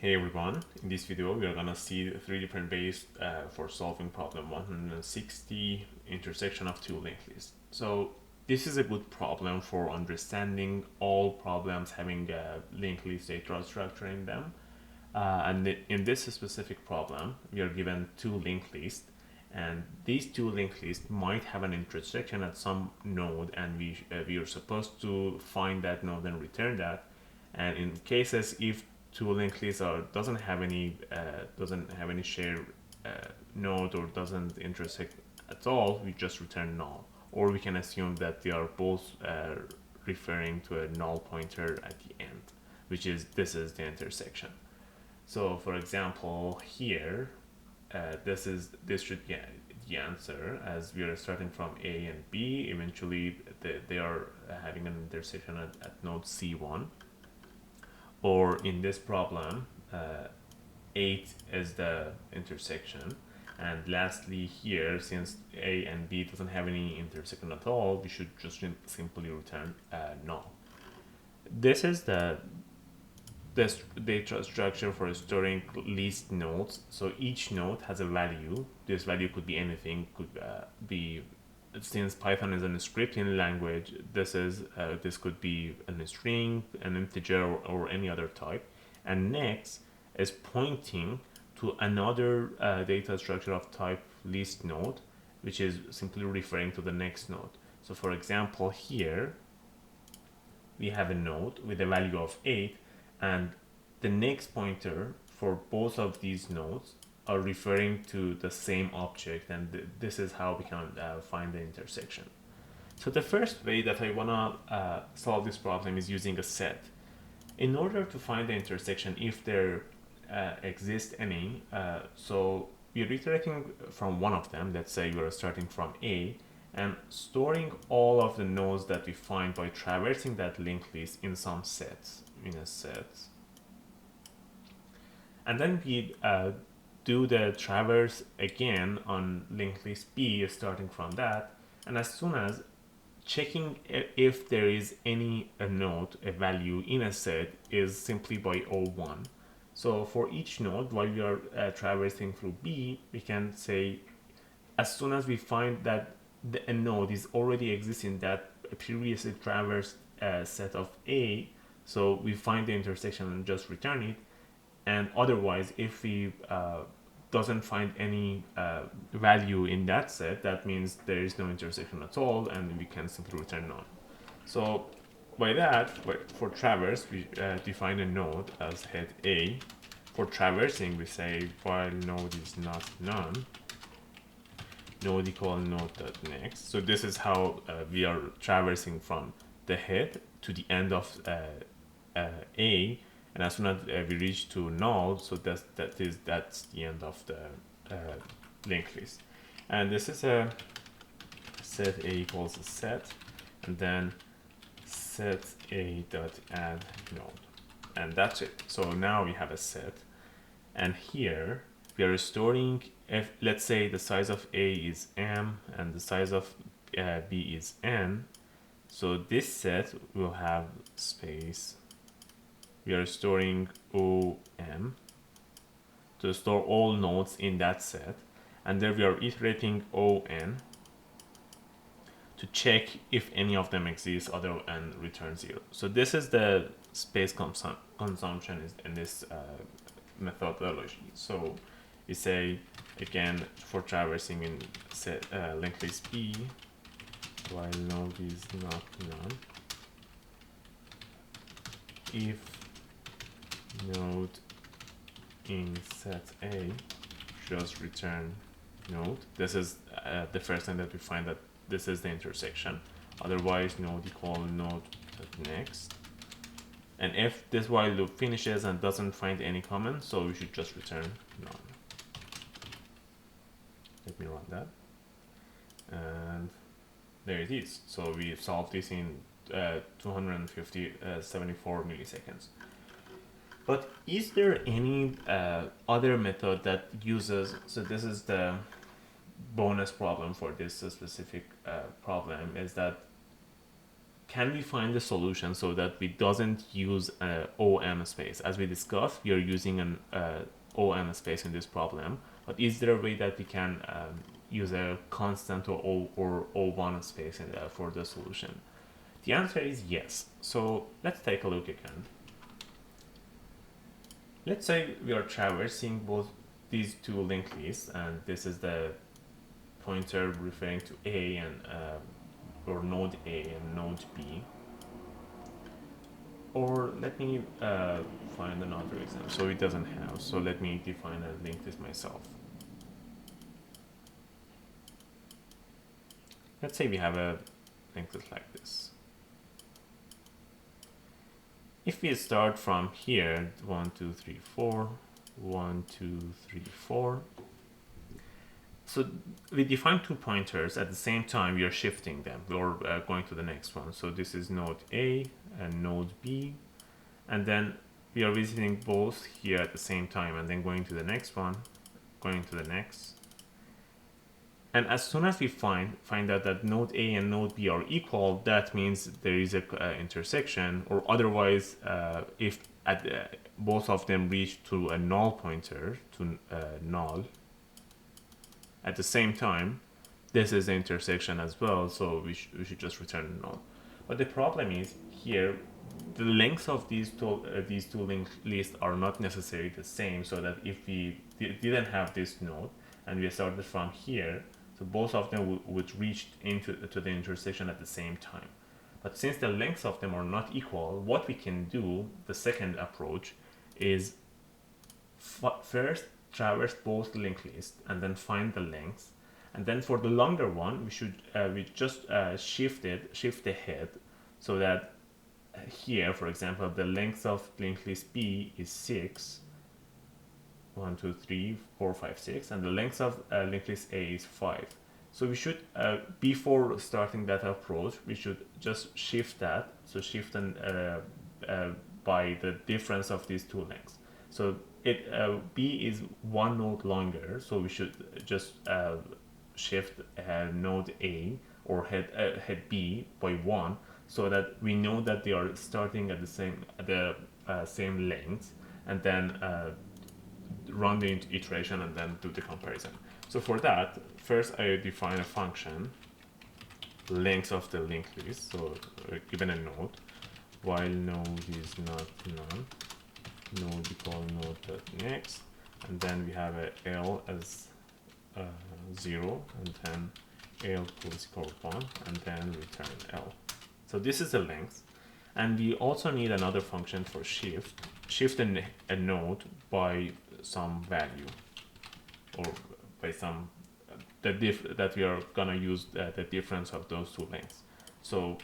Hey everyone, in this video we are gonna see three different ways for solving problem 160, intersection of two linked lists. So this is a good problem for understanding all problems having a linked list data structure in them. In this specific problem, we are given two linked lists, and these two linked lists might have an intersection at some node, and we are supposed to find that node and return that. And in cases if two linked lists doesn't have any shared node or doesn't intersect at all, we just return null, or we can assume that they are both referring to a null pointer at the end, which is this is the intersection. So for example, here, this should get the answer, as we are starting from A and B. Eventually, they are having an intersection at node C1. Or in this problem, 8 is the intersection. And lastly here, since A and B doesn't have any intersection at all, we should just simply return null. This is the data structure for storing list nodes. So each node has a value. This value could be anything, could be, since Python is a scripting language, this could be a string, an integer, or any other type. And next is pointing to another data structure of type list node, which is simply referring to the next node. So for example, here we have a node with a value of 8, and the next pointer for both of these nodes are referring to the same object, and this is how we can find the intersection. So the first way that I want to solve this problem is using a set. In order to find the intersection, if there exists any, so we're iterating from one of them. Let's say we're starting from A, and storing all of the nodes that we find by traversing that linked list in some sets, in a set. And then we do the traverse again on linked list B, starting from that. And as soon as checking if there is any node, a value in a set, is simply by O1. So for each node, while we are traversing through B, we can say as soon as we find that a node is already existing that previously traversed set of A, so we find the intersection and just return it. And otherwise, if we doesn't find any value in that set, that means there is no intersection at all, and we can simply return none. So by that, for traverse, we define a node as head A. For traversing, we say while node is not none, node equal node.next. So this is how we are traversing from the head to the end of A, and as soon as we reach to null, so that's the end of the linked list. And this is a set A equals a set, and then set A dot add node, and that's it. So now we have a set, and here we are storing, if let's say the size of A is m and the size of B is n, so this set will have space. We are storing OM to store all nodes in that set, and then we are iterating ON to check if any of them exist, other and return 0. So this is the space consumption in this methodology. So we say again, for traversing in set linked list B, while node is not none, if node in set A just return node. This is the first time that we find that this is the intersection. Otherwise, node equal node.next. And if this while loop finishes and doesn't find any comment, so we should just return none. Let me run that. And there it is. So we solved this in 74 milliseconds. But is there any other method that uses, so this is the bonus problem for this specific problem, is that can we find the solution so that we doesn't use OM space? As we discussed, we are using an OM space in this problem, but is there a way that we can use a constant or O1 space for the solution? The answer is yes. So let's take a look again. Let's say we are traversing both these two linked lists, and this is the pointer referring to A and or node A and node B. Or let me find another example. So it doesn't have. So let me define a linked list myself. Let's say we have a linked list like this. If we start from here, 1, 2, 3, 4, 1, 2, 3, 4. So we define two pointers at the same time. We are shifting them or going to the next one. So this is node A and node B, and then we are visiting both here at the same time, and then going to the next one, going to the next. And as soon as we find out that node A and node B are equal, that means there is a intersection, or otherwise, if both of them reach to a null pointer, to null, at the same time, this is the intersection as well, so we should just return null. But the problem is here, the lengths of these two linked lists are not necessarily the same, so that if we didn't have this node and we started from here, so both of them would reach into the intersection at the same time. But since the lengths of them are not equal, what we can do, the second approach, is first traverse both linked lists and then find the lengths, and then for the longer one we just shift the head, so that here, for example, the length of linked list B is 6, 1, 2, 3, 4, 5, 6, and the length of linked list A is 5. So we should, before starting that approach, we should just shift that. So shift by the difference of these two lengths. So B is one node longer, so we should just shift node A or head B by 1, so that we know that they are starting at the same length, and then run the iteration and then do the comparison. So for that, first I define a function, length of the linked list. So given a node, while node is not none, node equal node.next, and then we have a L as 0, and then L plus equal 1, and then return L. So this is the length. And we also need another function for shift a node by some value, or by some that we are gonna use the difference of those two lengths. So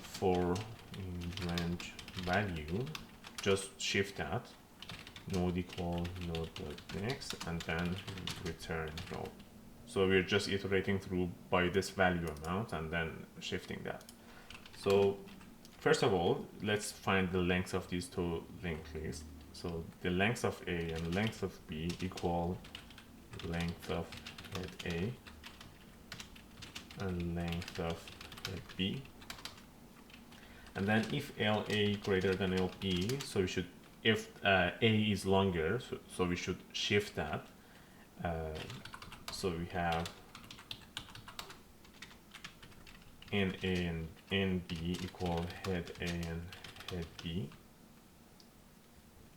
for range value, just shift that node equal node.next, and then return node. So we're just iterating through by this value amount and then shifting that. So first of all, let's find the length of these two linked lists. So the length of A and length of B equal length of head A and length of head B. And then if LA greater than LB, so we should, if A is longer, so we should shift that. So we have NA and NB equal head A and head B.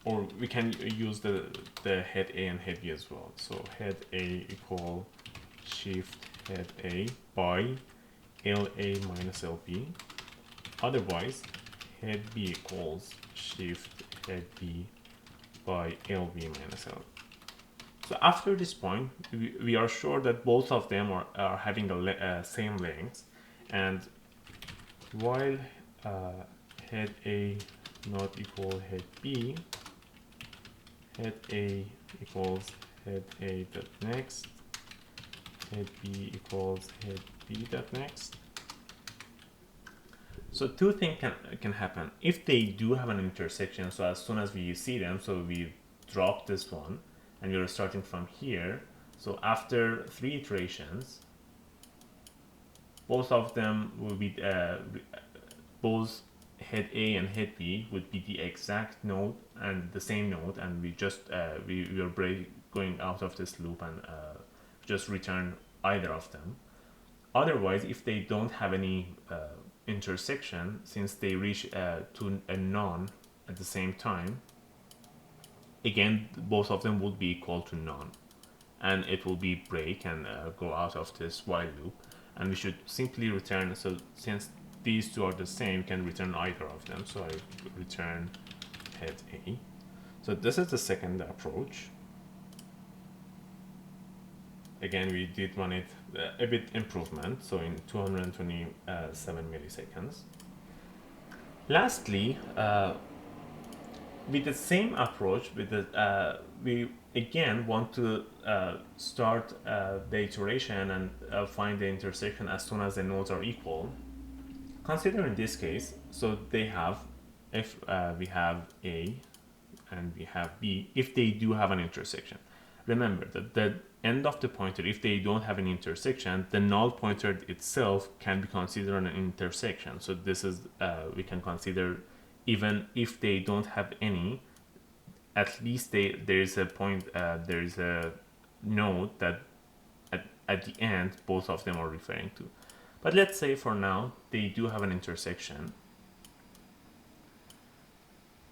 Or we can use the head A and head B as well. So head A equal shift head A by LA minus LB. Otherwise, head B equals shift head B by LB minus L. So after this point, we are sure that both of them are having the same length, and while head A not equal head B, head A equals head A dot next, head B equals head B dot next. So two things can happen. If they do have an intersection, so as soon as we see them, so we drop this one, and we're starting from here. So after 3 iterations, both of them will be both head A and head B would be the exact node and the same node, and we just we are going out of this loop and just return either of them. Otherwise, if they don't have any intersection, since they reach to a none at the same time, again both of them would be equal to none, and it will be break and go out of this while loop, and we should simply return. So since these two are the same, can return either of them, so I return head A. So this is the second approach. Again, we did run it a bit improvement, so in 227 milliseconds. Lastly, with the same approach, with the we again want to start the iteration and find the intersection as soon as the nodes are equal. Consider in this case, so they have, if we have A and we have B, if they do have an intersection. Remember that the end of the pointer, if they don't have an intersection, the null pointer itself can be considered an intersection. So this is, we can consider even if they don't have any, at least there is a point, there is a node that at the end both of them are referring to. But let's say for now they do have an intersection.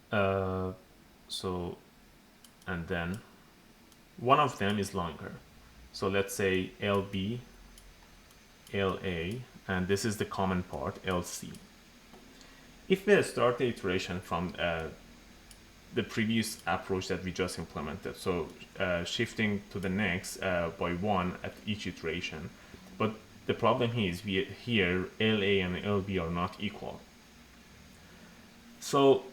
So, and then one of them is longer. So let's say LB, LA, and this is the common part, LC. If we start the iteration from the previous approach that we just implemented, so shifting to the next by one at each iteration, but the problem is here LA and LB are not equal. So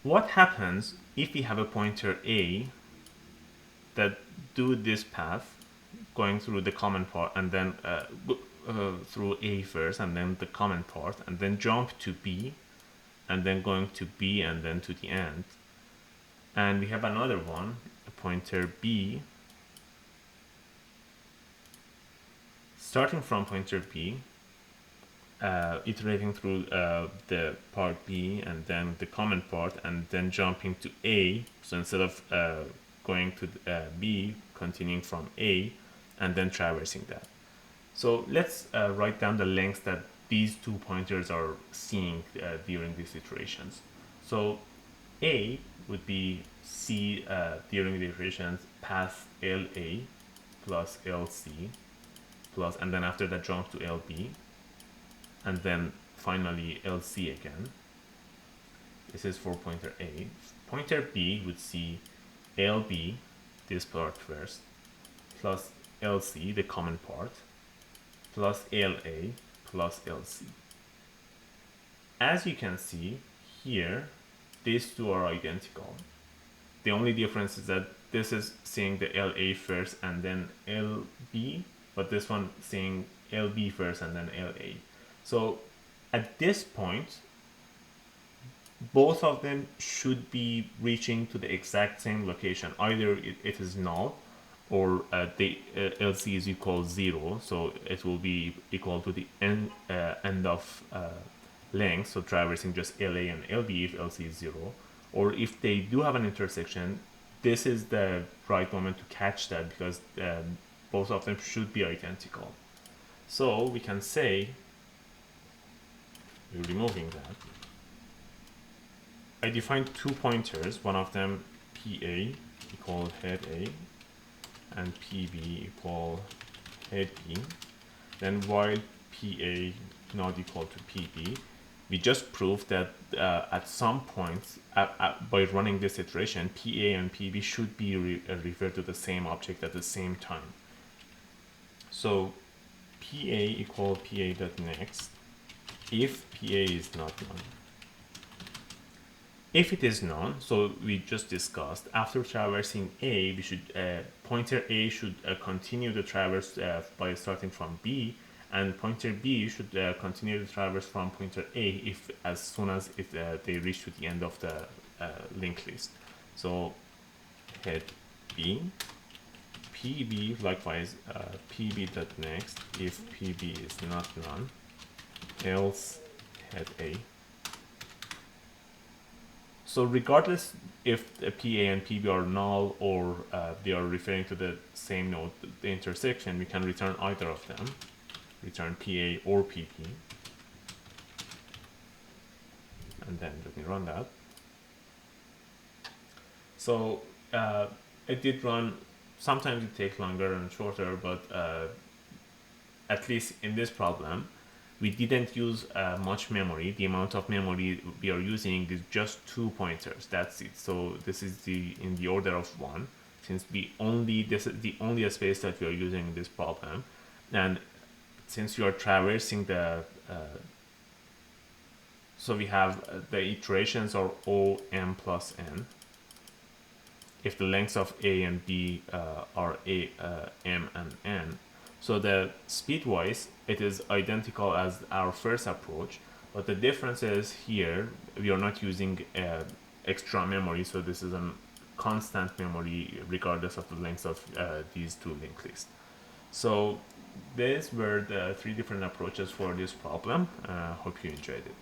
what happens if we have a pointer A that do this path going through the common part and then through A first and then the common part and then jump to B and then going to B and then to the end, and we have another one, a pointer B starting from pointer B, iterating through the part B and then the common part and then jumping to A. So instead of going to B, continuing from A and then traversing that. So let's write down the lengths that these two pointers are seeing during these iterations. So A would be C during the iterations path LA plus LC plus, and then after that jump to LB, and then finally LC again. This is for pointer A. Pointer B would see LB, this part first, plus LC, the common part, plus LA, plus LC. As you can see here, these two are identical. The only difference is that this is seeing the LA first and then LB, but this one seeing LB first and then LA. So at this point, both of them should be reaching to the exact same location. Either it is null or the LC is equal 0, so it will be equal to the end of length, so traversing just LA and LB if LC is 0. Or if they do have an intersection, this is the right moment to catch that, because both of them should be identical. So we can say, we're removing that, I defined two pointers, one of them PA equal head A and PB equal head B. Then while PA not equal to PB, we just proved that at some point by running this iteration, PA and PB should be referred to the same object at the same time. So PA equal PA.next if PA is not none. If it is none, so we just discussed, after traversing A, we should pointer A should continue the traverse by starting from B, and pointer B should continue the traverse from pointer A if as soon as they reach to the end of the linked list. So head B, PB likewise PB.next if PB is not none, else head A. So regardless if the PA and PB are null or they are referring to the same node, the intersection, we can return either of them, return PA or PP. And then let me run that. So it did run. Sometimes it takes longer and shorter, but at least in this problem, we didn't use much memory. The amount of memory we are using is just 2 pointers. That's it. So this is in the order of 1, since this is the only space that we are using in this problem, and since you are traversing the so we have the iterations are O m plus n. If the lengths of A and B are m and n, so the speed-wise, it is identical as our first approach, but the difference is here we are not using extra memory, so this is a constant memory regardless of the length of these two linked lists. So these were the 3 different approaches for this problem. Hope you enjoyed it.